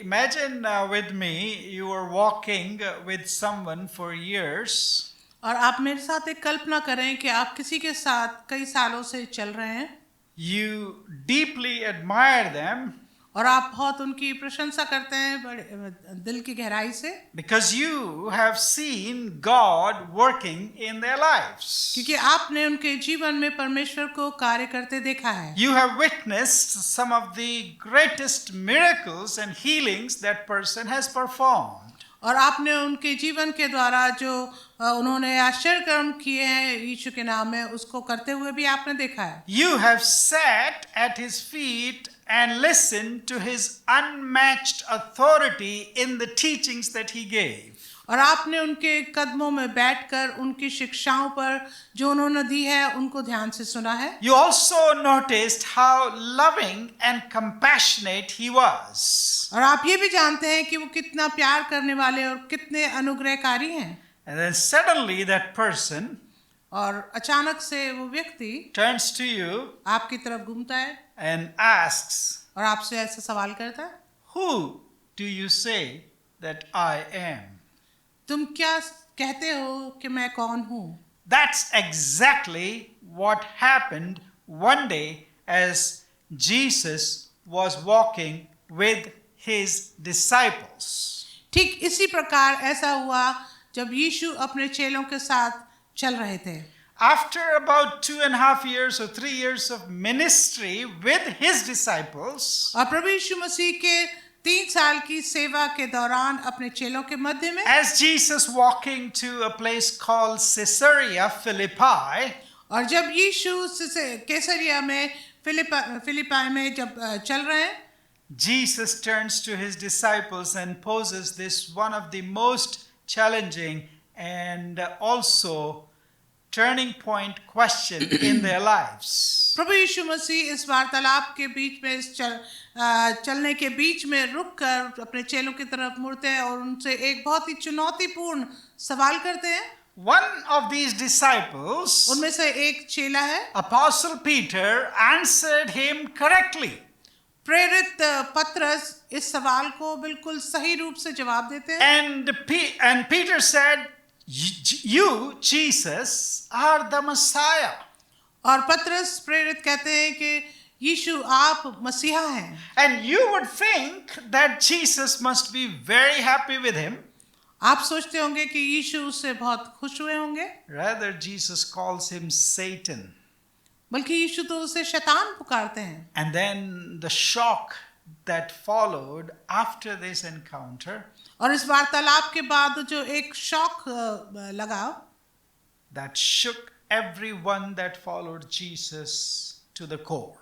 imagine with me you are walking with someone for years. और आप मेरे साथ एक कल्पना करें कि आप किसी के साथ कई सालों से चल रहे हैं You deeply admire them और आप बहुत उनकी प्रशंसा करते हैं बड़े दिल की गहराई से, because you have seen God working in their lives. क्योंकि आपने उनके जीवन में परमेश्वर को कार्य करते देखा है। You have witnessed some of the greatest miracles and healings that person has performed. और आपने उनके जीवन के द्वारा जो उन्होंने आश्चर्य कर्म किए हैं यीशु के नाम में, उसको करते हुए भी आपने देखा है। You have sat at his feet and listened to his unmatched authority in the teachings that he gave. और आपने उनके कदमों में बैठकर उनकी शिक्षाओं पर जो उन्होंने दी है उनको ध्यान से सुना है। You also noticed how loving and compassionate he was. और आप ये भी जानते हैं कि वो कितना प्यार करने वाले और कितने अनुग्रहकारी हैं। And then suddenly that person और अचानक से वो व्यक्ति turns to you आपकी तरफ घूमता है and asks, और आपसे ऐसा सवाल करता है, "Who do you say that I am?" तुम क्या कहते हो कि मैं कौन हूँ? That's exactly what happened one day as Jesus was walking with his disciples. ठीक इसी प्रकार ऐसा हुआ जब यीशु अपने चेलों के साथ चल रहे थे। After about 2.5 years or 3 years of ministry with his disciples, और प्रभु यीशु मसीह के 3 साल की सेवा के दौरान अपने चेलों के मध्य में, as Jesus walking to a place called Caesarea Philippi, और जब यीशु कैसरिया में फिलिपाई में जब चल रहे हैं, Jesus turns to his disciples and poses this one of the most challenging and also turning point question in their lives. प्रभु यीशु मसीह इस वार्तालाप के बीच में इस चलने के बीच में रुककर अपने चेलों की तरफ मुड़ते हैं और उनसे एक बहुत ही चुनौतीपूर्ण सवाल करते हैं। One of these disciples, उनमें से एक चेला है, Apostle Peter, answered him correctly. प्रेरित पतरस इस सवाल को बिल्कुल सही रूप से जवाब देते हैं। And Peter said, "You, Jesus, are the Messiah." और पतरस प्रेरित कहते हैं कि यीशु आप मसीहा हैं। And you would think that Jesus must be very happy with him. आप सोचते होंगे कि यीशु उससे बहुत खुश हुए होंगे। Rather, Jesus calls him Satan. बल्कि यीशु तो उसे शैतान पुकारते हैं। And then the shock that followed after this encounter, और इस वार्तालाप के बाद जो एक शॉक लगा, that shook everyone that followed Jesus to the core.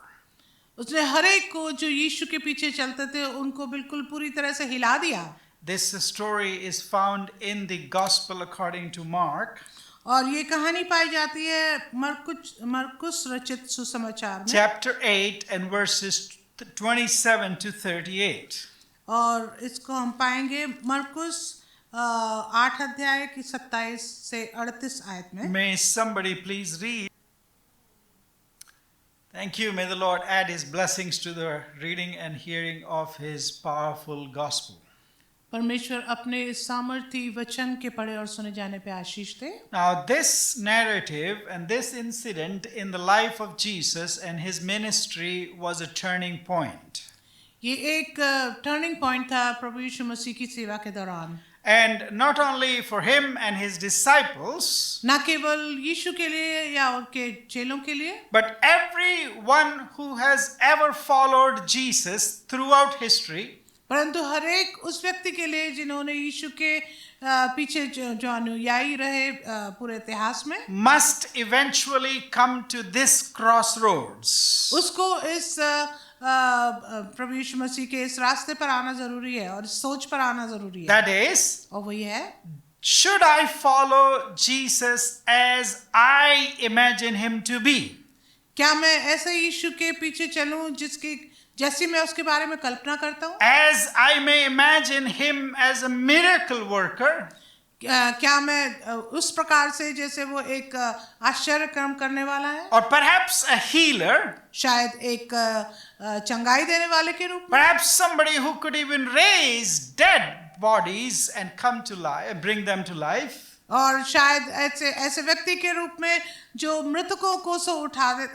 उसने हर एक को जो यीशु के पीछे चलते थे उनको बिल्कुल पूरी तरह से हिला दिया। This story is found in the Gospel according to Mark, और ये कहानी पाई जाती है मरकुस रचित सुसमाचार में, chapter 8 and verses 27 to 38. और इसको हम पाएंगे मरकुस 8 अध्याय की 27 से 38 आयत में। May somebody please read. Thank you. May the Lord add his blessings to the reading and hearing of his powerful gospel. परमेश्वर अपने इस सामर्थी वचन के पढ़े और सुने जाने पे आशीष दे। Now this narrative and this incident in the life of Jesus and his ministry was a turning point. ये एक टर्निंग पॉइंट था प्रभु यीशु मसीह की सेवा के दौरान। And not only for him and his disciples, न केवल यीशु के लिए या उनके चेलों के लिए, but everyone who has ever followed Jesus throughout history, परंतु हर एक उस व्यक्ति के लिए जिन्होंने यीशु के पीछे जो अनुयायी रहे पूरे इतिहास में, must eventually come to this crossroads. उसको इस प्रभु यीशु मसीह के इस रास्ते पर आना जरूरी है और इस सोच पर आना जरूरी है। That is, और वही है, should I follow Jesus as I imagine him to be? क्या मैं ऐसे यीशु के पीछे चलूं जिसकी जैसी मैं उसके बारे में कल्पना करता हूँ? As I may imagine him as a miracle worker? क्या मैं उस प्रकार से जैसे वो एक आश्चर्य कर्म करने वाला है, or perhaps a healer, शायद एक चंगाई देने वाले के रूप में, perhaps somebody who could even raise dead bodies and come to life, bring them to life. और शायद ऐसे ऐसे व्यक्ति के रूप में जो मृतकों को सो उठा दे,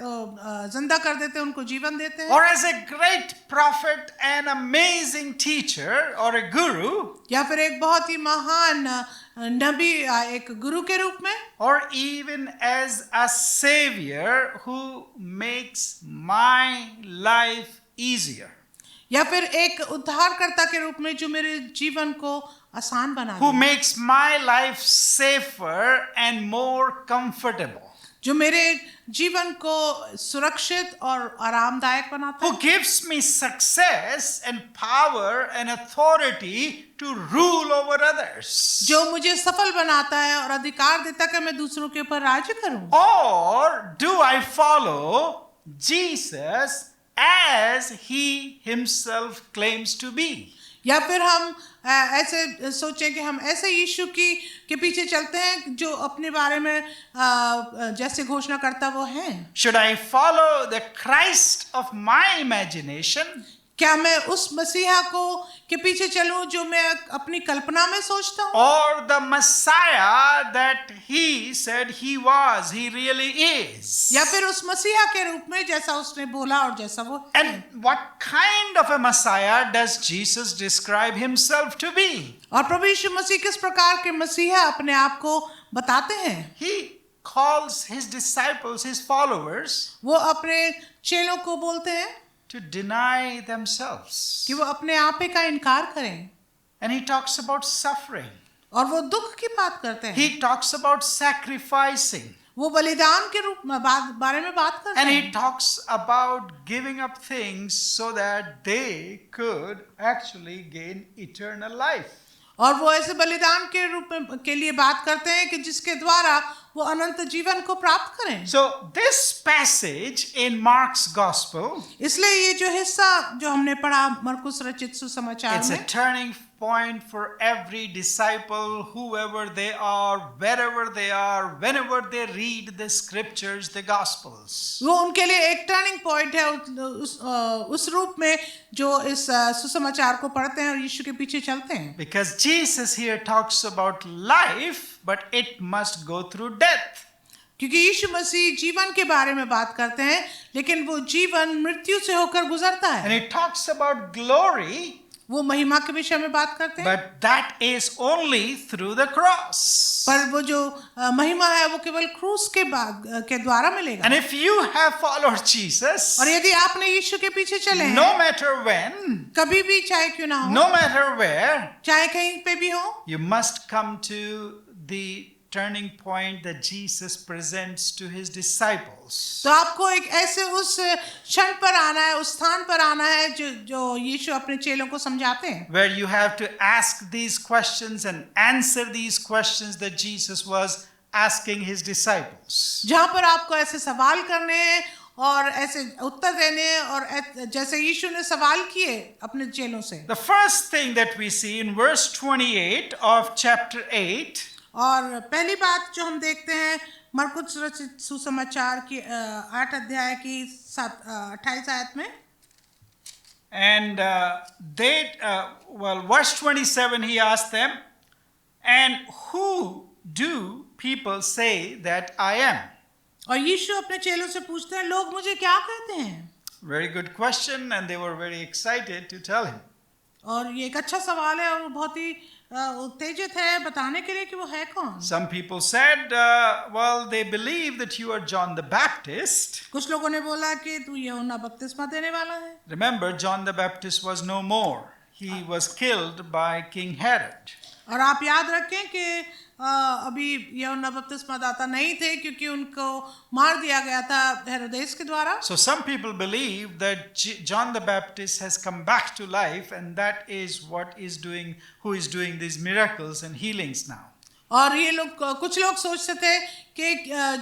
जिंदा कर देते हैं, उनको जीवन देते हैं, Or as a great prophet and amazing teacher or a guru, या फिर एक बहुत ही महान नबी, एक गुरु के रूप में, or even as a savior who makes my life easier, या फिर एक उद्धारकर्ता के रूप में जो मेरे जीवन को आसान बना who they, makes my life safer and more comfortable, जो मेरे जीवन को सुरक्षित और आरामदायक बनाता who है, gives me success and power and authority to rule over others. जो मुझे सफल बनाता है और अधिकार देता है कि मैं दूसरों के ऊपर राज्य करूं। Or do I follow Jesus as he himself claims to be? या फिर हम ऐसे सोचें कि हम ऐसे यीशु की के पीछे चलते हैं जो अपने बारे में जैसे घोषणा करता वो है। Should I follow the Christ of my imagination? क्या मैं उस मसीहा को के पीछे चलूं जो मैं अपनी कल्पना में सोचता हूं, Or the Messiah that he said he was, he really is? या फिर उस मसीहा के रूप में जैसा उसने बोला और जैसा वो है। And what kind of a Messiah does Jesus describe himself to be? और प्रभु यीशु मसीह किस प्रकार के मसीहा अपने आप को बताते हैं? He calls his disciples, his followers, वो अपने चेलों को बोलते हैं to deny themselves. कि वो अपने आप ही का इनकार करें, And he talks about suffering. और वो दुख की बात करते हैं, He talks about sacrificing. वो बलिदान के रूप में बारे में बात करते And हैं, he talks about giving up things so that they could actually gain eternal life. और वो ऐसे बलिदान के रूप में के लिए बात करते हैं कि जिसके द्वारा वो अनंत जीवन को प्राप्त करें। So this passage in Mark's gospel, इसलिए ये जो हिस्सा जो हमने पढ़ा मरकुस रचित सुसमाचार it's a में, turning point for every disciple, whoever they are, wherever they are, whenever they read the scriptures, the gospels. वो उनके लिए एक टर्निंग पॉइंट है उस रूप में जो इस सुसमाचार को पढ़ते हैं और यीशु के पीछे चलते हैं। Because Jesus here talks about life, but it must go through death. क्योंकि यीशु मसीह जीवन के बारे में बात करते हैं, लेकिन वो जीवन मृत्यु से होकर गुजरता And है। he talks about glory, वो महिमा के विषय में बात करते हैं, but that is only through the cross. पर वो जो महिमा है वो केवल क्रूस के द्वारा मिलेगा। And if you have followed Jesus, और यदि आपने यीशु के पीछे चले हैं, no matter when, कभी भी चाहे क्यों ना हो, no matter where, चाहे कहीं पे भी हो, you must come to the turning point that Jesus presents to his disciples. तो आपको एक ऐसे उस क्षण पर आना है, उस स्थान पर आना है जो यीशु अपने चेलों को समझाते हैं, Where you have to ask these questions and answer these questions that Jesus was asking his disciples. जहाँ पर आपको ऐसे सवाल करने हैं और ऐसे उत्तर देने हैं और जैसे यीशु ने सवाल किए अपने चेलों से। The first thing that we see in verse 28 of chapter 8, और पहली बात जो हम देखते हैं मरकुस रचित सुसमाचार की 8 अध्याय की 28 आयत में, and verse 27, he asked them, and who do people say that I am? और यीशु अपने चेलों से पूछते हैं, लोग मुझे क्या कहते हैं? Very good question, and they were very excited to tell him. और ये एक अच्छा सवाल है और वो बहुत ही उत्तेजित है बताने के लिए कि वो है कौन। Some people said, well, they believe that you are John the Baptist. कुछ लोगों ने बोला कि तू यूहन्ना बपतिस्मा देने वाला है। Remember, John the Baptist was no more. He was killed by King Herod. और आप याद रखें कि अभी यूहन्ना बपतिस्मा दाता नहीं थे क्योंकि उनको मार दिया गया था हेरोदेस के द्वारा। So some people believe that John the Baptist has come back to life, and that is who is doing these miracles and healings now. और ये लोग कुछ लोग सोचते थे कि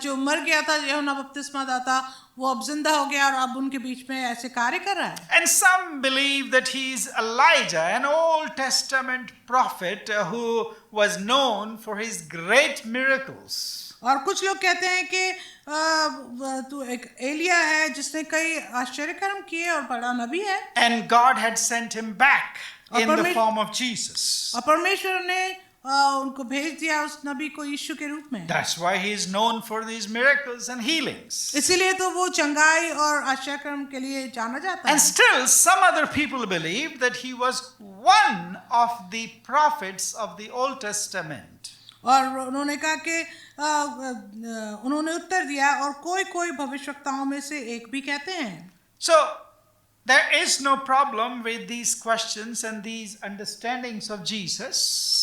जो मर गया था यूहन्ना बपतिस्मा दाता वो अब जिंदा हो गया और अब उनके बीच में ऐसे कार्य कर रहा है. And some believe that he is Elijah, an Old Testament prophet who was known for his great miracles. और कुछ लोग कहते हैं कि तू एक एलिया है जिसने कई आश्चर्य कर्म किए और बड़ा नबी है. And God had sent him back in the form of Jesus. और परमेश्वर ने उनको भेज दिया उस नबी को यीशु के रूप में. That's why he is known for these miracles and healings. इसीलिए तो वो चंगाई और आश्चर्य कर्म के लिए जाना जाता है. And still some other people believe that he was one of the prophets of the Old Testament. और उन्होंने कहा कि उन्होंने उत्तर दिया और कोई भविष्यवक्ताओं में से एक भी कहते हैं. So there is no problem with these questions and these understandings of Jesus.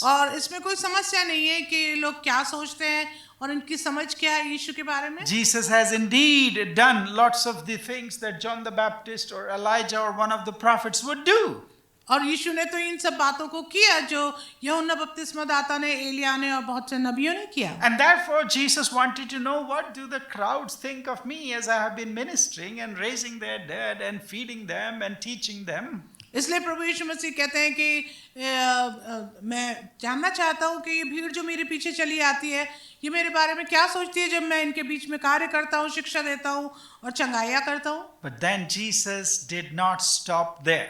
और इसमें कोई समस्या नहीं है कि लोग क्या सोचते हैं और इनकी समझ क्या है यीशु के बारे में. Jesus has indeed done lots of the things that John the Baptist or Elijah or one of the prophets would do. और यीशु ने तो इन सब बातों को किया जो यूहन्ना बपतिस्मा दाता ने, एलिया ने और बहुत से नबियों ने किया. And therefore Jesus wanted to know, what do the crowds think of me as I have been ministering and raising their dead and feeding them and teaching them. इसलिए प्रभु यीशु मसीह कहते हैं कि मैं जानना चाहता हूँ कि ये भीड़ जो मेरे पीछे चली आती है ये मेरे बारे में क्या सोचती है जब मैं इनके बीच में कार्य करता हूँ, शिक्षा देता हूँ और चंगाइयाँ करता हूँ. But then Jesus did not stop there.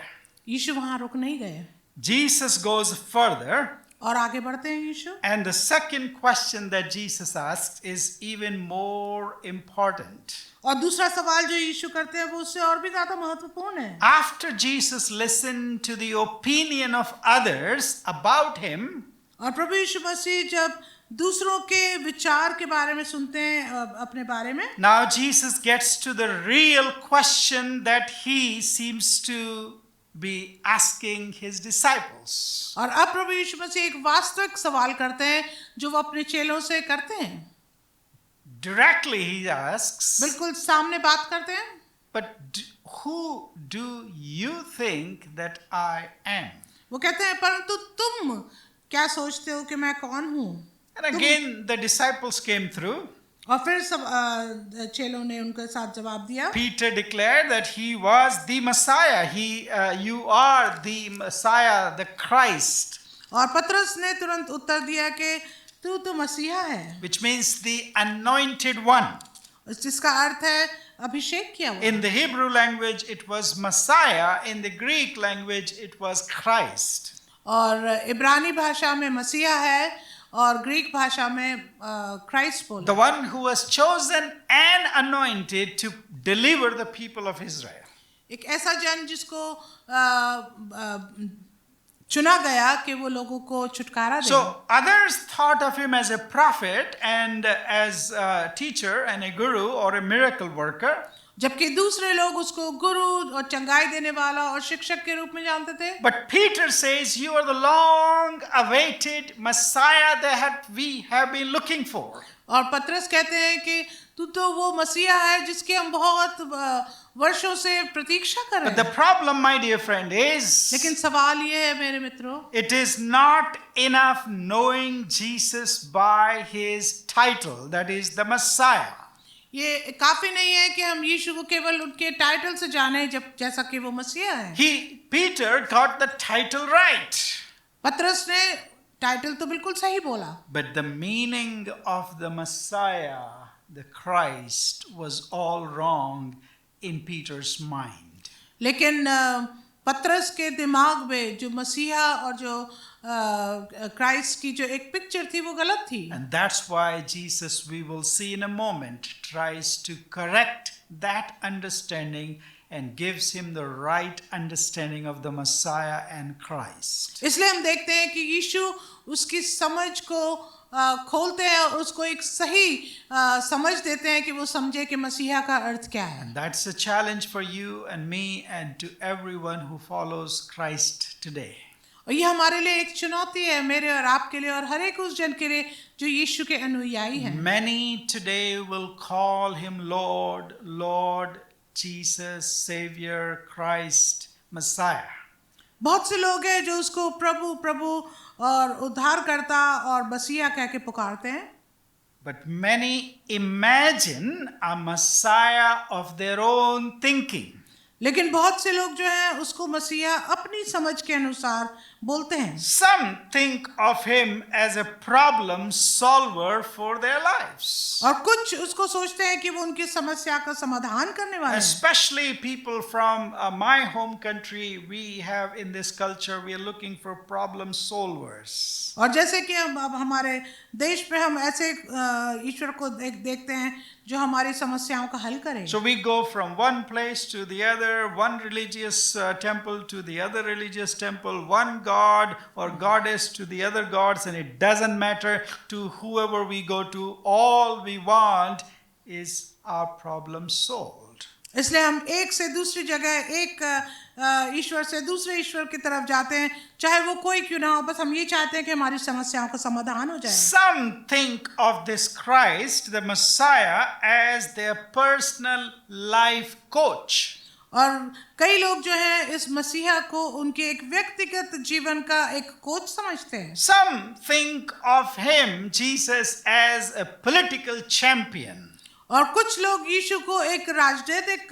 यीशु वहाँ रुक नहीं गए. Jesus goes further. और आगे बढ़ते हैं यीशु. And the second question that Jesus asks is even more important. और दूसरा सवाल जो यीशु करते हैं वो उससे और भी ज्यादा महत्वपूर्ण है. After Jesus listened to the opinion of others about him, और प्रभु यीशु मसीह जब दूसरों के विचार के बारे में सुनते हैं अपने बारे में, now Jesus gets to the real question that he seems to be asking his disciples. और अब प्रभु यीशु मसीह एक वास्तविक सवाल करते हैं जो वो अपने चेलों से करते हैं. Directly he asks, बिल्कुल सामने बात करते हैं. but who do you think that I am? वो कहते हैं परंतु तुम क्या सोचते हो कि मैं कौन हूँ. And again the disciples came through. और फिर सब चेलों ने उनके साथ जवाब दिया. Peter declared that he was the Messiah. You are the Messiah, the Christ. और पतरस ने तुरंत उत्तर दिया कि तू तो मसीहा है. Which means the anointed one. जिसका अर्थ है अभिषेक किया हुआ. In the Hebrew language it was Messiah. In the Greek language it was Christ. और इब्रानी भाषा में मसीहा है और ग्रीक भाषा में क्राइस्ट बोला. The one who was chosen and anointed to deliver the people of Israel. एक ऐसा जन जिसको चुना गया कि वो लोगों को छुटकारा दे. So others thought of him as a prophet and as a teacher and a guru or a miracle worker. जबकि दूसरे लोग उसको गुरु और चंगाई देने वाला और शिक्षक के रूप में जानते थे. But Peter says, you are the long awaited Messiah that we have been looking for. और पतरस कहते हैं कि तू तो वो मसीहा है जिसकी हम बहुत वर्षों से प्रतीक्षा कर रहे But the हैं. problem, my dear friend, is लेकिन सवाल ये है मेरे मित्रों, it is not enough knowing Jesus by his title, that is the Messiah. ये काफी नहीं है कि हम यीशु को केवल उनके टाइटल से जाने जब जैसा कि वो मसीहा है. Peter got the title right. पतरस ने टाइटल तो बिल्कुल सही बोला. But the meaning of the Messiah, the Christ, was all wrong in Peter's mind. लेकिन पतरस के दिमाग में जो मसीहा और जो क्राइस्ट की जो एक पिक्चर थी वो गलत थी. And that's why Jesus, we will see in a moment, tries to correct that understanding and gives him the right understanding of the Messiah and Christ. इसलिए हम देखते हैं कि यीशु उसकी समझ को खोलते हैं और उसको एक सही समझ देते हैं कि वो समझे कि मसीहा का अर्थ क्या है. And that's a challenge for you and me and to everyone who follows Christ today. और ये हमारे लिए एक चुनौती है, मेरे और आपके लिए और हर एक उस जन के लिए जो यीशु के अनुयायी हैं. Many today will call him Lord, Lord, Jesus, Savior, Christ, Messiah. बहुत से लोग हैं जो उसको प्रभु प्रभु और उद्धारकर्ता और मसीहा कह के पुकारते हैं। But many imagine a Messiah of their own thinking. लेकिन बहुत से लोग जो हैं उसको मसीहा अपनी समझ के अनुसार बोलते हैं। Some think of him as a problem solver for their lives. और कुछ उसको सोचते हैं कि वो उनकी समस्या का समाधान करने वाले हैं। Especially people from my home country, we have in this culture, we are looking for problem solvers. और जैसे कि अब हमारे देश में हम ऐसे ईश्वर को देखते हैं जो हमारी समस्याओं का हल करे। So we go from one place to the other, one religious temple to the other religious temple, one god or goddess to the other gods, and it doesn't matter to whoever we go to. All we want is our problem solved. इसलिए हम एक से दूसरी जगह, एक ईश्वर से दूसरे ईश्वर की तरफ जाते हैं, चाहे वो कोई क्यों ना हो, बस हम ये चाहते हैं कि हमारी समस्याओं का समाधान हो जाए। Some think of this Christ, the Messiah, as their personal life coach. और कई लोग जो हैं इस मसीहा को उनके एक व्यक्तिगत जीवन का एक कोच समझते हैं। Some think of him, Jesus, as a political champion. और कुछ लोग यीशु को एक राजनीतिक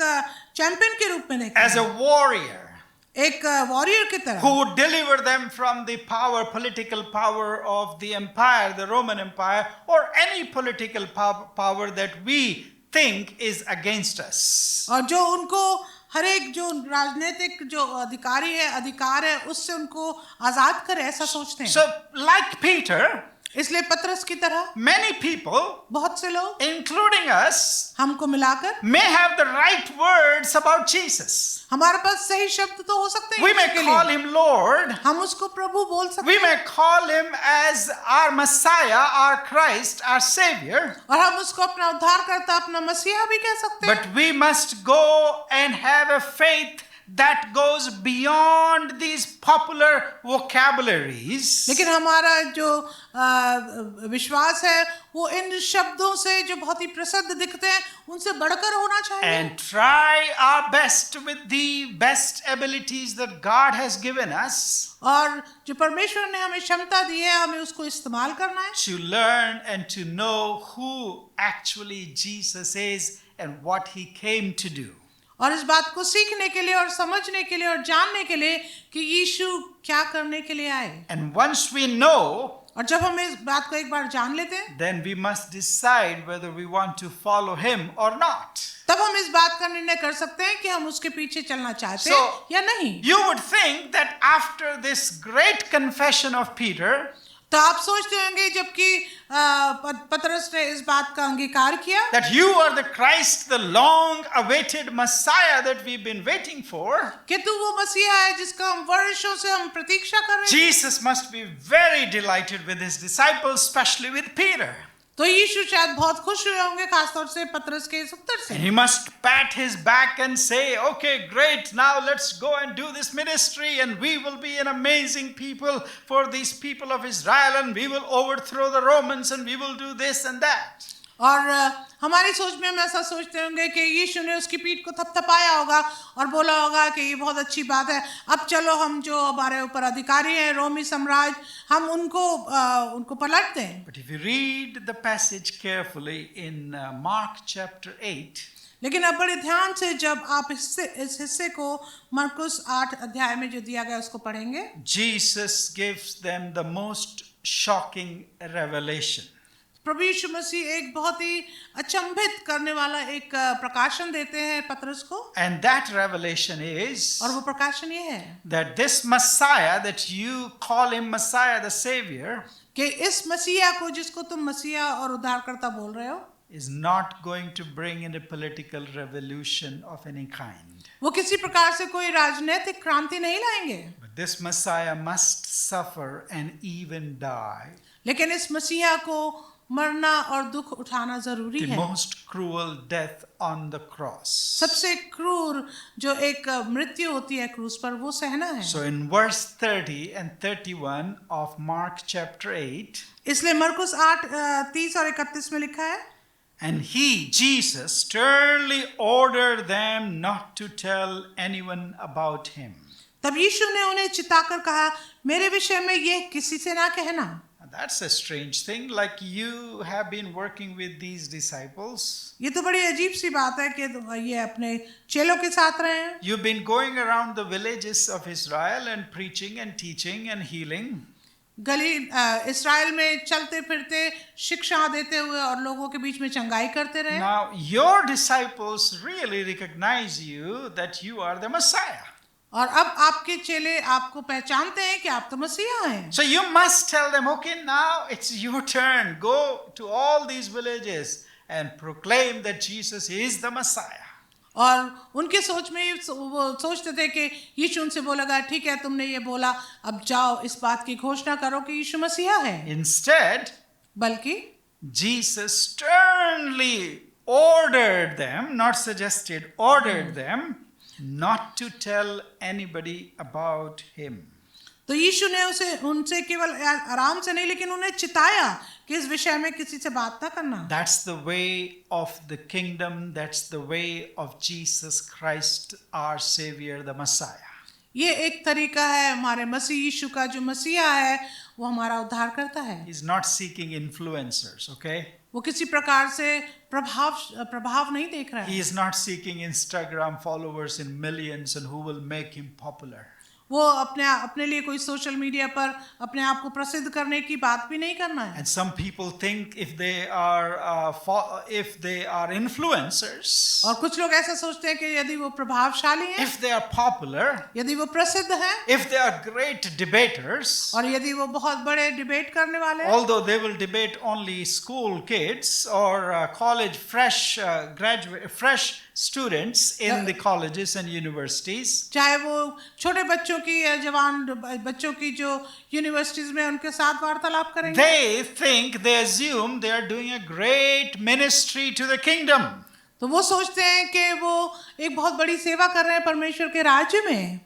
चैंपियन के रूप में देखते हैं, as a warrior, एक वॉरियर की तरह, who would deliver them from the power, political power of the empire, the Roman Empire, or any political power that we think is against us. और जो उनको हर एक जो राजनीतिक जो अधिकार है उससे उनको आजाद करे, ऐसा सोचते हैं। So, like Peter, इसलिए पतरस की तरह many people, बहुत से लोग, including us, हमको मिलाकर, may have the right words about Jesus. हमारे पास सही शब्द तो हो सकते हैं We may यीशु के call लिए। him Lord. हम उसको प्रभु बोल सकते We हैं, may call him as our Messiah, our Christ, our Savior. और हम उसको अपना उद्धारकर्ता, अपना मसीहा भी कह सकते हैं। But we must go and have a faith that goes beyond these popular vocabularies. लेकिन हमारा जो विश्वास है वो इन शब्दों से जो बहुत ही प्रसिद्ध दिखते हैं उनसे बढ़कर होना चाहिए। And try our best with the best abilities that God has given us और जो परमेश्वर ने हमें क्षमता दी है हमें उसको इस्तेमाल करना है, to learn and to know who actually Jesus is and what he came to do. और इस बात को सीखने के लिए और समझने के लिए और जानने के लिए कि यीशु क्या करने के लिए आए। And once we know, और जब हम इस बात को एक बार जान लेते हैं, then we must decide whether we want to follow him or not. तब हम इस बात का निर्णय कर सकते हैं कि हम उसके पीछे चलना चाहते हैं या नहीं। You would think that after this great confession of Peter, तो आप सोचते होंगे जबकि पतरस ने इस बात का अंगीकार किया that you are the Christ, the long awaited Messiah that we've been waiting for, कि तू वो मसीहा है जिसका हम वर्षों से हम प्रतीक्षा कर रहे हैं, Jesus must be very delighted with his disciples, especially with Peter. तो यीशु शायद बहुत खुश हुए होंगे, खासतौर से पतरस के इस उत्तर से। And he must pat his back and say, okay, great, now let's go and do this ministry and we will be an amazing people for these people of Israel and we will overthrow the Romans and we will do this and that. और हमारी सोच में हम ऐसा सोचते होंगे कि यीशु ने उसकी पीठ को थपथपाया होगा और बोला होगा कि ये बहुत अच्छी बात है, अब चलो हम जो हमारे ऊपर अधिकारी हैं रोमी साम्राज्य, हम उनको पलट दें। But if you read the passage carefully in Mark chapter 8, लेकिन अब बड़े ध्यान से जब आप इस हिस्से को मरकुस 8 अध्याय में जो दिया गया उसको पढ़ेंगे, Jesus gives them the most shocking revelation. प्रभु यीशु मसीह एक बहुत ही अचंभित करने वाला एक प्रकाशन देते हैं पतरस को, And that revelation is और वो प्रकाशन ये है that this Messiah that you call him Messiah, the Savior, कि इस मसीहा को जिसको तुम मसीहा और उद्धारकर्ता बोल रहे हो, is not going to bring in a political revolution of any kind. वो किसी प्रकार से कोई राजनीतिक क्रांति नहीं लाएंगे, But this Messiah must suffer and even die लेकिन इस मसीहा को मरना और दुख उठाना जरूरी the है। most cruel death on the cross. सबसे क्रूर जो एक मृत्यु होती है क्रूस पर, वो सहना है। So in verse 30 and 31 of Mark chapter 8, इसलिए मरकुस 8 30 और 31 में लिखा है, and he, Jesus, sternly ordered them not to tell anyone about him. तब यीशु ने उन्हें चिताकर कहा, मेरे विषय में यह किसी से ना कहना। That's a strange thing. Like you have been working with these disciples. ये तो बड़ी अजीब सी बात है कि ये अपने चेलों के साथ रहे हैं। You've been going around the villages of Israel and preaching and teaching and healing. इस्राएल में चलते फिरते शिक्षा देते हुए और लोगों के बीच में चंगाई करते रहे। Now your disciples really recognize you that you are the Messiah. और अब आपके चेले आपको पहचानते हैं कि आप तो मसीहा हैं। So you must tell them, okay, now it's your turn. Go to all these villages and proclaim that Jesus is the Messiah. और उनके सोच में वो सोचते थे कि यीशु उनसे बोलेगा, ठीक है तुमने ये बोला, अब जाओ इस बात की घोषणा करो कि यीशु मसीहा है। Instead, बल्कि Jesus sternly ordered them, not suggested, ordered them not to tell anybody about him. तो यीशु ने उनसे केवल आराम से नहीं लेकिन उन्हें चिताया कि इस विषय में किसी से बात ना करना। That's the way of the kingdom. That's the way of Jesus Christ, our Savior, the Messiah. ये एक तरीका है हमारे मसीह यीशु का, जो मसीहा है वो हमारा उद्धार करता है। He's not seeking influencers, okay? वो किसी प्रकार से प्रभाव नहीं देख रहा है। He is not seeking Instagram followers in millions and who will make him popular. वो अपने लिए कोई सोशल मीडिया पर अपने आप को प्रसिद्ध करने की बात भी नहीं करना है। And some people think if they are influencers, और कुछ लोग ऐसा सोचते हैं कि यदि वो प्रभावशाली हैं, if they are popular, यदि वो प्रसिद्ध हैं, if they are great debaters, और यदि वो बहुत बड़े डिबेट करने वाले हैं, although they will debate only school kids or college fresh students in the colleges and universities, चाहे वो छोटे बच्चों की या जवान बच्चों की जो यूनिवर्सिटीज में उनके साथ वार्तालाप करेंगे, they assume they are doing a great ministry to the kingdom. तो वो सोचते हैं कि वो एक बहुत बड़ी सेवा कर रहे हैं परमेश्वर के राज्य में।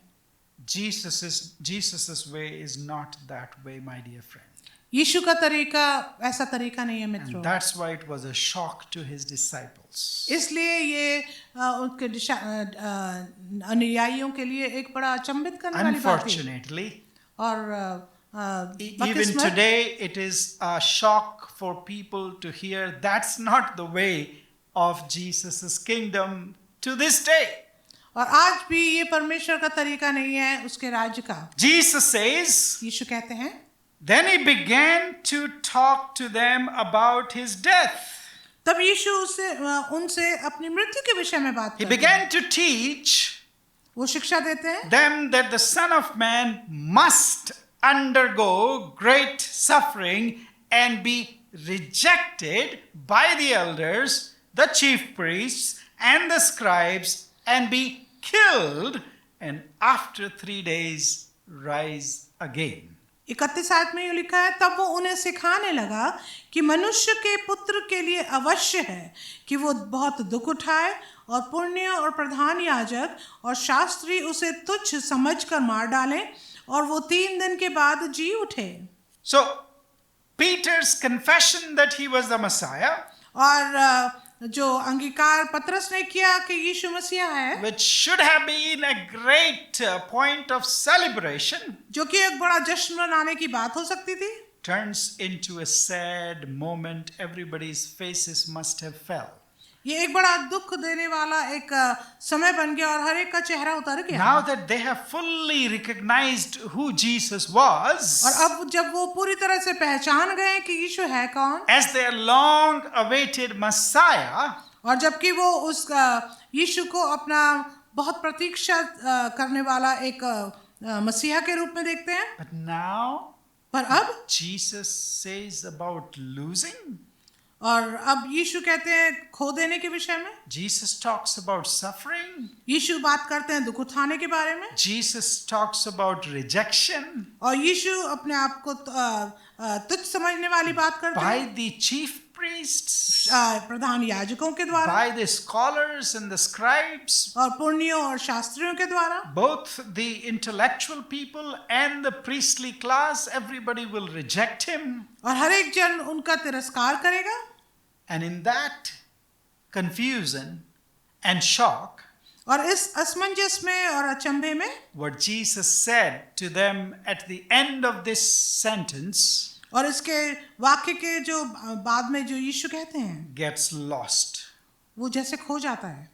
Jesus's way is not that way, my dear friend. यीशु का तरीका ऐसा तरीका नहीं है मित्रों। And that's why it was a shock to his disciples. इसलिए ये उनके अनुयायियों के लिए एक बड़ा अचंभित करने वाली बात थी। Unfortunately, और even today it is a shock for people to hear that's not the way of Jesus's kingdom to this day. और आज भी ये परमेश्वर का तरीका नहीं है उसके राज्य का। Jesus says, यीशु कहते हैं, then he began to talk to them about his death. तब यीशु उनसे अपनी मृत्यु के विषय में बात He करते हैं। began to teach वो शिक्षा देते हैं them that the Son of Man must undergo great suffering and be rejected by the elders, the chief priests, and the scribes, and be killed, and after 3 days rise again. 31 में ये लिखा है, तब वो उन्हें सिखाने लगा कि मनुष्य के पुत्र के लिए अवश्य है कि वो बहुत दुख उठाए और पुण्य और प्रधान याजक और शास्त्री उसे तुच्छ समझकर मार डालें और वो 3 दिन के बाद जी उठे। So Peter's confession that he was the Messiah, और जो अंगीकार पतरस ने किया कि यीशु मसीहा है, which should have been a great point of celebration, जो कि एक बड़ा जश्न मनाने की बात हो सकती थी, turns into a sad moment. Everybody's faces must have fell. ये एक बड़ा दुख देने वाला एक समय बन गया और हर एक का चेहरा उतर गया। Now that they have fully recognized who Jesus was, और अब जब वो पूरी तरह से पहचान गए कि यीशु है कौन, as their long-awaited Messiah, और जबकि वो उस यीशु को अपना बहुत प्रतीक्षा करने वाला एक मसीहा के रूप में देखते हैं, but now पर अब Jesus says about losing. और अब यीशु कहते हैं खो देने के विषय में। Jesus talks about suffering. यीशु बात करते हैं दुख उठाने के बारे में। Jesus talks about rejection और यीशु अपने आप को तुच्छ समझने वाली बात करते by हैं the chief priests, प्रधान याजकों के द्वारा, by the scholars and the scribes, और पुण्यों और शास्त्रियों के द्वारा। both the intellectual people and the priestly class, everybody will reject him. और हर एक जन उनका तिरस्कार करेगा। And in that confusion and shock, और इस असमंजस में और अचंभे में what Jesus said to them at the end of this sentence और इसके वाक्य के जो बाद में जो यीशु कहते हैं gets lost. वो जैसे खो जाता है,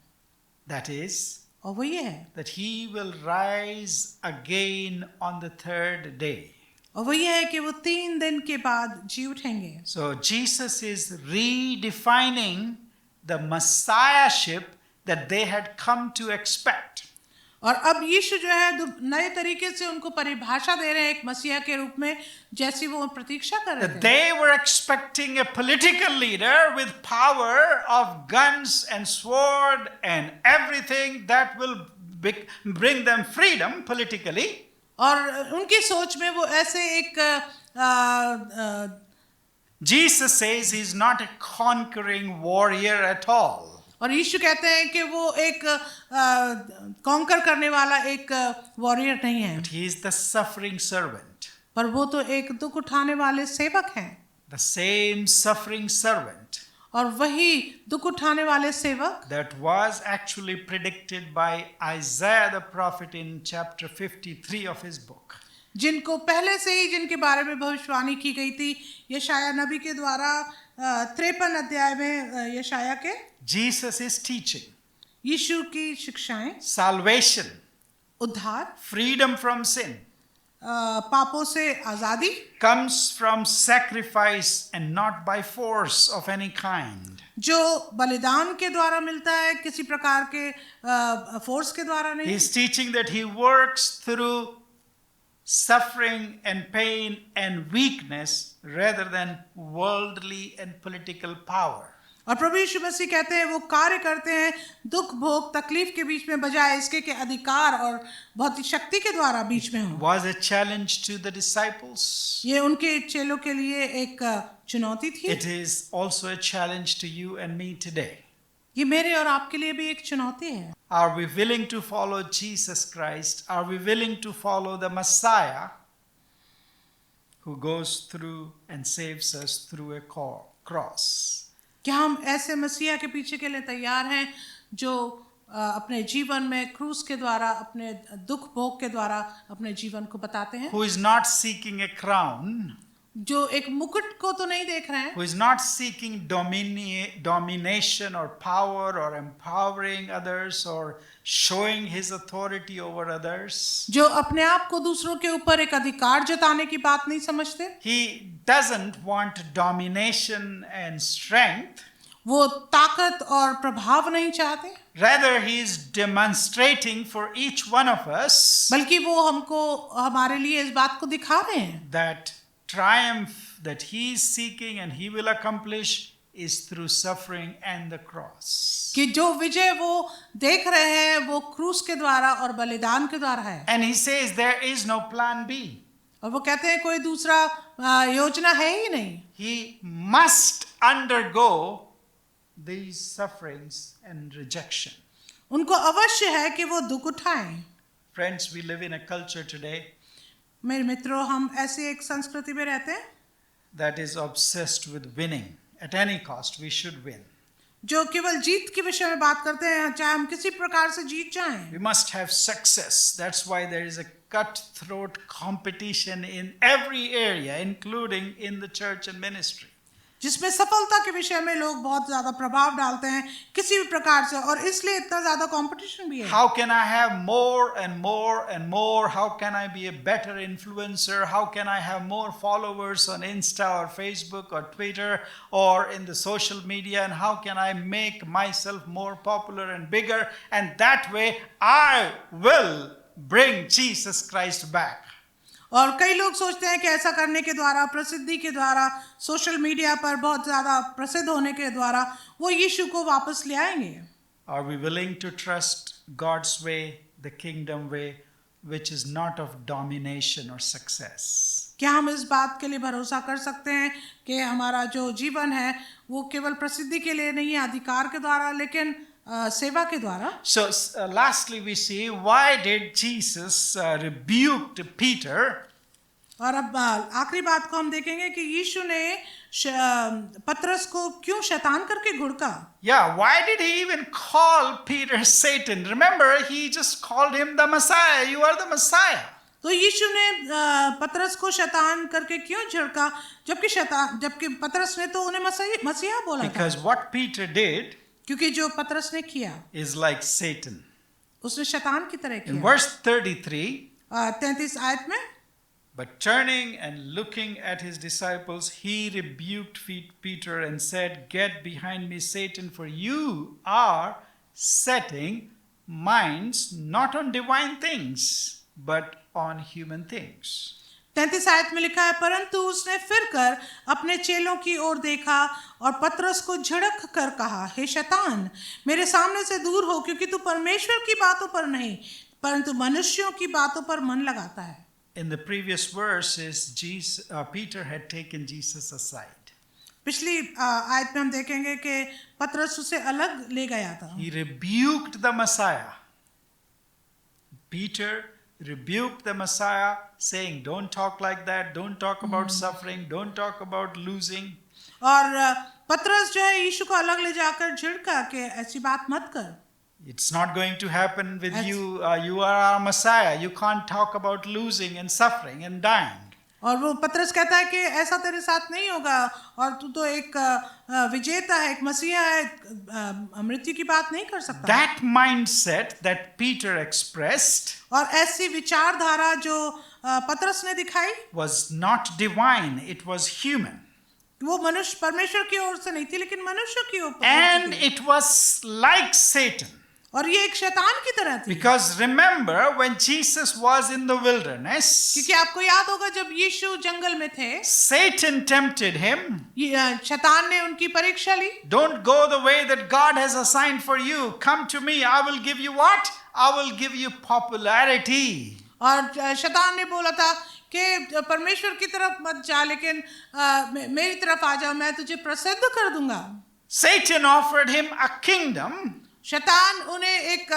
That is, और वो ये है, that he will rise again on the third day. और वो ये है कि वो 3 दिन के बाद जी उठेंगे. So Jesus is redefining the messiahship that they had come to expect. और अब यीशु जो है नए तरीके से उनको परिभाषा दे रहे हैं एक मसीहा के रूप में, जैसी वो प्रतीक्षा कर रहे That थे. they were expecting a political leader with power of guns and sword and everything that will bring them freedom politically. और उनकी सोच में वो ऐसे एक Jesus says he's not a conquering warrior at all. और यीशु कहते हैं कि वो एक कॉन्कर करने वाला एक वॉरियर नहीं है, But he is the suffering servant. पर वो तो एक दुख उठाने वाले सेवक हैं. The same suffering servant और वही दुख उठाने वाले सेवक that was actually predicted by Isaiah the prophet in chapter 53 of his book. जिनको पहले से ही जिनके बारे में भविष्यवाणी की गई थी यशाया नबी के द्वारा 53 अध्याय में यशाया के. Jesus is teaching यीशु की शिक्षाएं, salvation, उद्धार, freedom from sin पापों से आजादी comes from sacrifice and not by force of any kind. जो बलिदान के द्वारा मिलता है, किसी प्रकार के फोर्स के द्वारा नहीं. He's teaching that he works through suffering and pain and weakness rather than worldly and political power. और प्रभु यीशु मसीह कहते हैं वो कार्य करते हैं दुख भोग तकलीफ के बीच में, बजाय इसके कि अधिकार और भौतिक शक्ति के द्वारा बीच में हो. Was a challenge to the disciples. ये उनके चेलों के लिए एक चुनौती थी. It is also a challenge to you and me today. ये मेरे और आपके लिए भी एक चुनौती है. Are we willing to follow Jesus Christ? Are we willing to follow the Messiah who goes through and saves us through a cross? क्या हम ऐसे मसीहा के पीछे के लिए तैयार हैं जो अपने जीवन में क्रूस के द्वारा, अपने दुख भोग के द्वारा अपने जीवन को बताते हैं? Who is not seeking a crown, जो एक मुकुट को तो नहीं देख रहे हैं, who is not seeking domination or power or empowering others or showing his authority over others. जो अपने आप को दूसरों के ऊपर एक अधिकार जताने की बात नहीं समझते. He doesn't want domination and strength. वो ताकत और प्रभाव नहीं चाहते. Rather, he is demonstrating for each one of us बल्कि वो हमको, हमारे लिए इस बात को दिखा रहे हैं that triumph that he is seeking and he will accomplish is through suffering and the cross. कि जो विजय वो देख रहे हैं वो क्रूस के द्वारा और बलिदान के द्वारा है. And he says there is no plan B. और वो कहते हैं कोई दूसरा योजना है ही नहीं. He must undergo these sufferings and rejection. उनको अवश्य है कि वो दुख उठाएं. Friends, we live in a culture today मेरे मित्रों, हम ऐसे एक संस्कृति में रहते हैं that is obsessed with winning. At any cost, we should win. जो केवल जीत के विषय में बात करते हैं, चाहे हम किसी प्रकार से जीत जाएं. We must have success. That's why there is a cutthroat competition in every area, including in the church and ministry. जिसमें सफलता के विषय में लोग बहुत ज्यादा प्रभाव डालते हैं किसी भी प्रकार से, और इसलिए इतना ज्यादा कंपटीशन भी है. How can I have more and more and more? How can I be a better influencer? How can I have more followers on Insta or Facebook or Twitter or in the social media? And how can I make myself more popular and bigger? And that way I will bring Jesus Christ back. और कई लोग सोचते हैं कि ऐसा करने के द्वारा, प्रसिद्धि के द्वारा, सोशल मीडिया पर बहुत ज्यादा प्रसिद्ध होने के द्वारा वो यीशु को वापस ले आएंगे. Are we willing to trust God's way, the kingdom way, which is not of domination or success? क्या हम इस बात के लिए भरोसा कर सकते हैं कि हमारा जो जीवन है वो केवल प्रसिद्धि के लिए नहीं है, अधिकार के द्वारा, लेकिन सेवा के द्वारा? So lastly we see why did Jesus rebuked Peter और अब आखिरी बात को हम देखेंगे कि यीशु ने पतरस को क्यों शैतान करके घुड़का. Yeah, why did he even call Peter Satan? Remember, he just called him the Messiah. You are the Messiah. तो यीशु ने पतरस को शैतान करके क्यों झिड़का, जबकि पतरस ने तो उन्हें मसीहा बोला था. Because what Peter did क्योंकि जो पतरस ने किया is like Satan. उसने शैतान की तरह In किया. verse 33, 33 आयत में, but turning and looking at his disciples, he rebuked Peter and said, "Get behind me, Satan, for you are setting minds not on divine things, but on human things." 33 आयत में लिखा है, परंतु उसने फिर कर अपने चेलों की ओर देखा और पतरस को झिड़क कर कहा, हे शैतान, मेरे सामने से दूर हो, क्योंकि तू परमेश्वर की बातों पर नहीं परंतु मनुष्यों की बातों पर मन लगाता है. In the previous verses, Peter had taken Jesus aside. पिछली आयत में हम देखेंगे कि पतरस उसे अलग ले गया था. He rebuked the Messiah. Peter rebuked the Messiah, saying, "Don't talk like that. Don't talk about suffering. Don't talk about losing." और पतरस जो है यीशु को अलग ले जाकर झिड़का कि ऐसी बात मत कर. It's not going to happen with you. You are our Messiah. You can't talk about losing and suffering and dying. और वो पतरस कहता है कि ऐसा तेरे साथ नहीं होगा और तू तो एक विजेता है, एक मसीहा है, मृत्यु की बात नहीं कर सकता. That mindset that Peter expressed और ऐसी विचारधारा जो पतरस ने दिखाई was not divine. It was human. वो मनुष्य परमेश्वर की ओर से नहीं थी लेकिन मनुष्य की ओर से And थी. it was like Satan. और ये एक शैतान की तरह थी. Because remember, when Jesus was in the wilderness, क्योंकि आपको याद होगा जब यीशु जंगल में थे, Satan tempted him. शैतान ने उनकी परीक्षा ली. Don't go the way that God has assigned for you. Come to me. I will give you what? I will give you popularity. और शैतान ने बोला था कि परमेश्वर की तरफ मत जा, लेकिन मेरी तरफ आ जाओ, मैं तुझे प्रसिद्ध कर दूंगा. Satan offered him a kingdom. शैतान उन्हें एक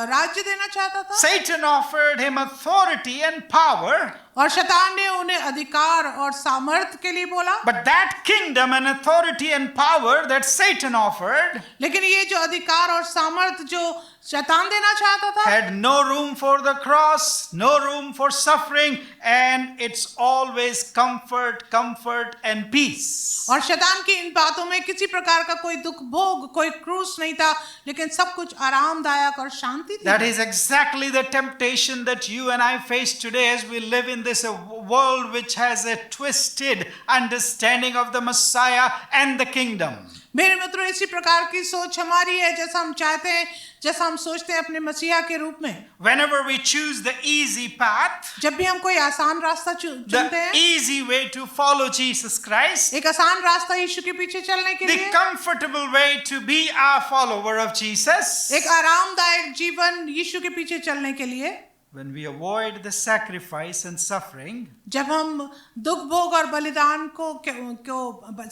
राज्य देना चाहता था. Satan offered him authority and power. और शैतान ने उन्हें अधिकार और सामर्थ्य के लिए बोला. But that kingdom and authority and power that Satan offered लेकिन ये जो अधिकार और सामर्थ्य जो शैतान देना चाहता था, had no room for the cross, no room for suffering, and it's always comfort, comfort and peace. और शैतान की इन बातों में किसी प्रकार का कोई दुख भोग, कोई क्रूस नहीं था, लेकिन सब कुछ आरामदायक और शांति थी. That is exactly the temptation that you and I face today as we live in this world which has a twisted understanding of the Messiah and the kingdom. मेरे मित्रों, इसी प्रकार की सोच हमारी है जैसा हम चाहते हैं, जैसा हम सोचते हैं अपने मसीहा के रूप में. Whenever we choose the easy path, जब भी हम कोई आसान रास्ता चुनते the हैं, easy way to follow Jesus Christ, एक आसान रास्ता यीशु के पीछे चलने के the लिए, comfortable way to be a follower of Jesus, एक आरामदायक जीवन यीशु के पीछे चलने के लिए, when we avoid the sacrifice and suffering, जब हम दुख भोग और बलिदान को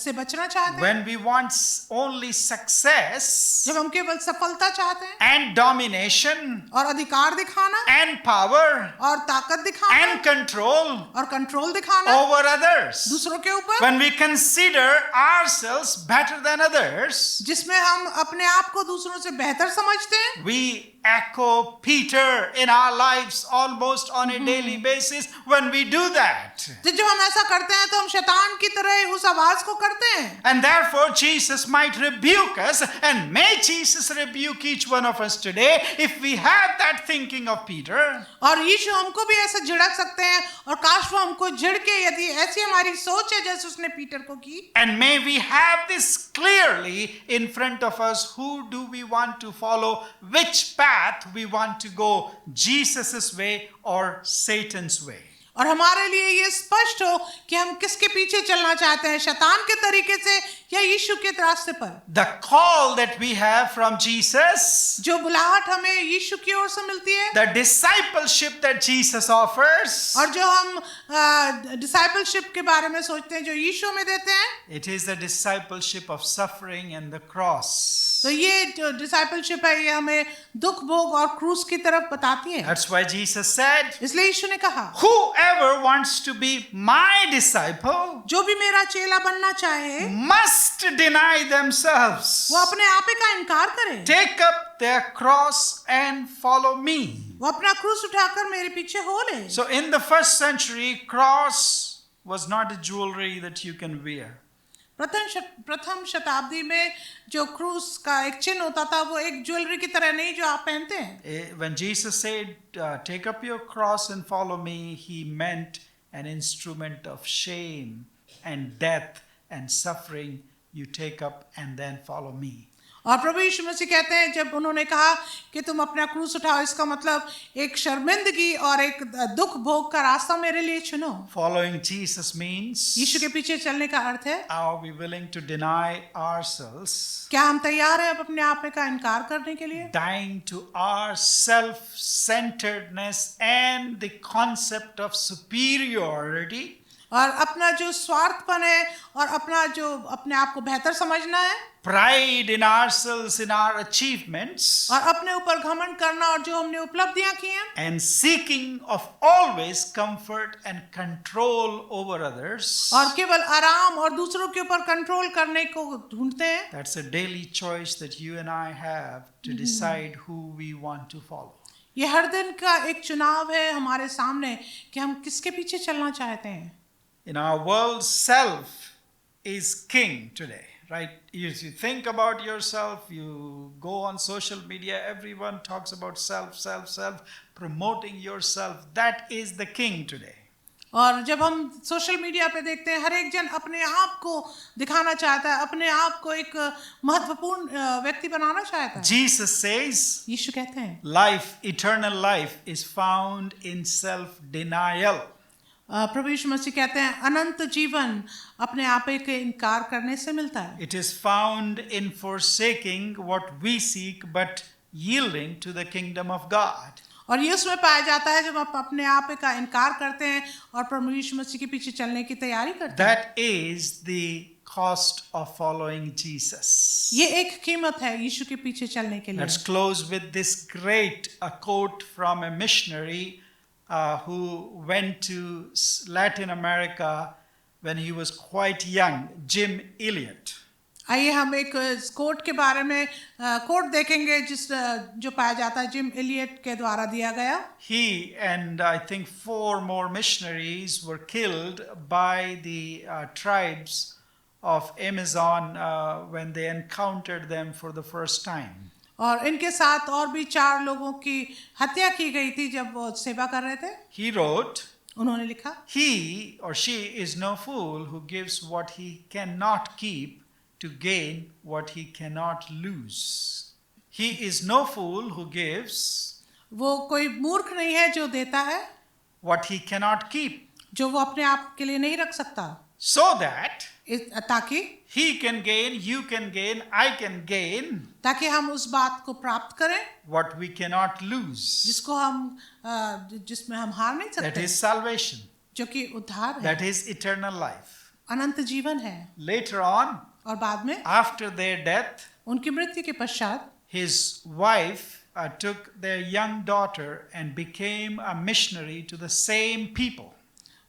से बचना चाहते हैं, when we want only success जब हम केवल सफलता चाहते हैं and domination और अधिकार दिखाना and power और ताकत दिखाना and control और कंट्रोल दिखाना over others, दूसरों के ऊपर, when we consider ourselves better than others, जिसमें हम अपने आप को दूसरों से बेहतर समझते हैं, we echo Peter in our lives almost on a daily basis. When we do that, तो जब हम ऐसा करते हैं तो हम शैतान की तरह उस आवाज को करते हैं. and therefore Jesus might rebuke us, and may Jesus rebuke each one of us today if we have that thinking of Peter. और यीशु हमको भी ऐसे झिड़क सकते हैं और काश वो हमको झिड़के, यदि ऐसी हमारी सोच है जैसे उसने पीटर को की. And may we have this clearly in front of us. Who do we want to follow? Which path we want to go? Jesus' way or Satan's way? और हमारे लिए ये स्पष्ट हो कि हम किसके पीछे चलना चाहते हैं, शैतान के तरीके से या यीशु के रास्ते पर. The call that we have from Jesus, जो बुलाहट हमें यीशु की ओर से मिलती है, the discipleship that Jesus offers, और जो हम डिसाइपलशिप के बारे में सोचते हैं जो यीशु में देते हैं, it is the discipleship of suffering and the cross. तो ये जो डिसाइपलशिप है ये हमें दुख भोग और क्रूस की तरफ बताती है। That's why Jesus said, इसलिए यीशु ने कहा, whoever wants to be my disciple जो भी मेरा चेला बनना चाहे must deny themselves, वो अपने आप ही का इनकार करे, take up their cross and follow me. वो अपना क्रूस उठाकर मेरे पीछे हो ले। So in the first century, cross was not a jewelry that you can wear. प्रथम शताब्दी में जो क्रूस का एक चिन्ह होता था वो एक ज्वेलरी की तरह नहीं जो आप पहनते हैं। When Jesus said, take up your cross and follow me, he meant an instrument of shame and death and suffering. You take up and then follow me. और प्रभु यीशु मसीह कहते हैं जब उन्होंने कहा कि तुम अपना क्रूस उठाओ, इसका मतलब एक शर्मिंदगी और एक दुख भोग का रास्ता मेरे लिए चुनो। Following Jesus means, यीशु के पीछे चलने का अर्थ है, are we willing to deny ourselves, क्या हम तैयार हैं अपने आप का इनकार करने के लिए, dying to our self-centeredness and the concept of superiority, और अपना जो स्वार्थपन है और अपना जो अपने आप को बेहतर समझना है, pride in ourselves, in our achievements, और अपने ऊपर घमंड करना और जो हमने उपलब्धियां की हैं, and seeking of always comfort and control over others. और केवल आराम और दूसरों के ऊपर कंट्रोल करने को ढूंढते हैं। That's a daily choice that you and I have to decide who we want to follow. ये हर दिन का एक चुनाव है हमारे सामने कि हम किसके पीछे चलना चाहते हैं। In our world, self is king today, right? If you think about yourself, you go on social media, everyone talks about self, promoting yourself. That is the king today. और जब हम सोशल मीडिया पे देखते हैं हर एक जन अपने आप को दिखाना चाहता है, अपने आप को एक महत्वपूर्ण व्यक्ति बनाना चाहता है। Jesus says, यीशु कहते हैं life, eternal life is found in self-denial. प्रभु यीशु मसीह कहते हैं अनंत जीवन अपने आप के इनकार करने से मिलता है। It is found in forsaking what we seek but yielding to the kingdom of God. और ये उसमें पाया जाता है जब आप अपने आप का इनकार करते हैं और प्रभु यीशु मसीह के पीछे चलने की तैयारी करते हैं। That is the cost of following Jesus. ये एक कीमत है यीशु के पीछे चलने के लिए। Let's close with this great quote from a missionary who went to Latin America when he was quite young, Jim Elliot. आइए हम एक कोट के बारे में कोट देखेंगे जो पाया जाता है जिम एलियट के द्वारा दिया गया। He and I think 4 more missionaries were killed by the tribes of Amazon when they encountered them for the first time. और इनके साथ और भी 4 लोगों की हत्या की गई थी जब वो सेवा कर रहे थे। He wrote, उन्होंने लिखा, he or she is no fool who gives what he cannot keep to gain what he cannot lose. He is no fool who gives वो कोई मूर्ख नहीं है जो देता है what he cannot keep, जो वो अपने आप के लिए नहीं रख सकता, so that ताकि he can gain, you can gain, I can gain ताकि हम उस बात को प्राप्त करें what we cannot lose. जिसको हम जिसमें हम हार नहीं That सकते, is salvation. जो कि उद्धार है, That is eternal life. अनंत जीवन है। Later on, और बाद में after their death, उनकी मृत्यु के पश्चात his wife took their young daughter and became a missionary to the same people.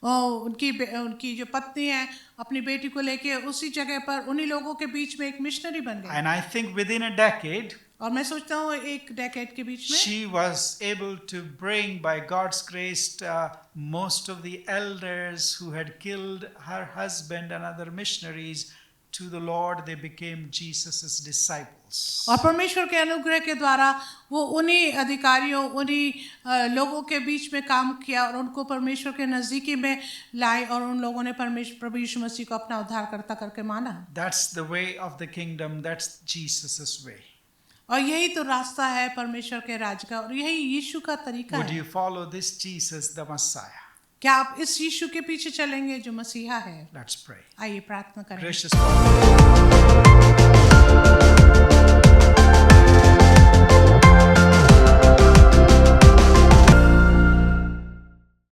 उनकी जो पत्नी है अपनी बेटी को लेके उसी जगह पर उन्हीं लोगों के बीच में एक मिशनरी बन गई। And I think within a decade, और मैं सोचता हूँ एक डेकेड के बीच में she was able to bring, by God's grace, most of the elders who had killed her husband and other missionaries to the Lord. They became Jesus's disciples. और परमेश्वर के अनुग्रह के द्वारा वो उन्हीं अधिकारियों उन्हीं लोगों के बीच में काम किया और उनको परमेश्वर के नजदीकी में लाए और उन लोगों ने प्रभु यीशु मसीह को अपना उद्धारकर्ता करके माना। That's the way of the kingdom. That's Jesus's way. और यही तो रास्ता है परमेश्वर के राज का और यही यीशु का तरीका Would है। you follow this Jesus, the Messiah? क्या आप इस यीशु के पीछे चलेंगे जो मसीहा है? Let's pray. आइए प्रार्थना करें। Gracious Father,